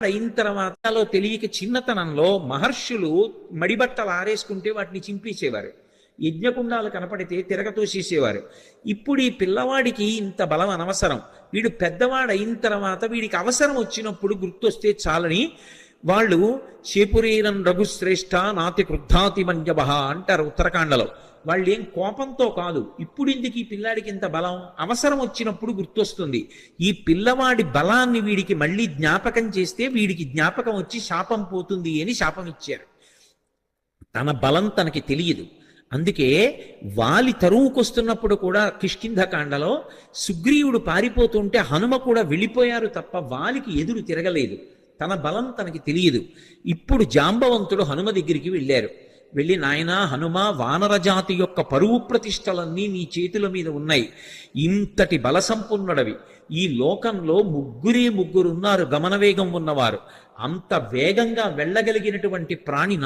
అయిన తర్వాత తెలియక చిన్నతనంలో మహర్షులు మడిబట్టలు ఆరేసుకుంటే వాటిని చింపేసేవారు. యజ్ఞకుండాలు కనపడితే తిరగతోసేసేవారు. ఇప్పుడు ఈ పిల్లవాడికి ఇంత బలం అనవసరం. వీడు పెద్దవాడు అయిన తర్వాత వీడికి అవసరం వచ్చినప్పుడు గుర్తొస్తే చాలని వాళ్ళు చేపురీరం రఘుశ్రేష్ఠ నాతి క్రుద్ధాతి మంజబహ అంటారు ఉత్తరాఖండలో. వాళ్ళు ఏం కోపంతో కాదు, ఇప్పుడు ఇందుకు ఈ పిల్లాడికి ఇంత బలం అవసరం వచ్చినప్పుడు గుర్తొస్తుంది. ఈ పిల్లవాడి బలాన్ని వీడికి మళ్ళీ జ్ఞాపకం చేస్తే వీడికి జ్ఞాపకం వచ్చి శాపం పోతుంది అని శాపం ఇచ్చారు. తన బలం తనకి తెలియదు. అందుకే వాలి తరువుకొస్తున్నప్పుడు కూడా కిష్కింధకాండలో సుగ్రీవుడు పారిపోతుంటే హనుమ కూడా వెళ్ళిపోయారు తప్ప వాలికి ఎదురు తిరగలేదు. తన బలం తనకి తెలియదు. ఇప్పుడు జాంబవంతుడు హనుమ దగ్గరికి వెళ్ళారు. వెళ్ళి, నాయనా హనుమ, వానరజాతి యొక్క పరువు ప్రతిష్టలన్నీ నీ చేతుల మీద ఉన్నాయి. ఇంతటి బల సంపన్నుడవి. ఈ లోకంలో ముగ్గురున్నారు గమనవేగం ఉన్నవారు. అంత వేగంగా వెళ్ళగలిగినటువంటి ప్రాణి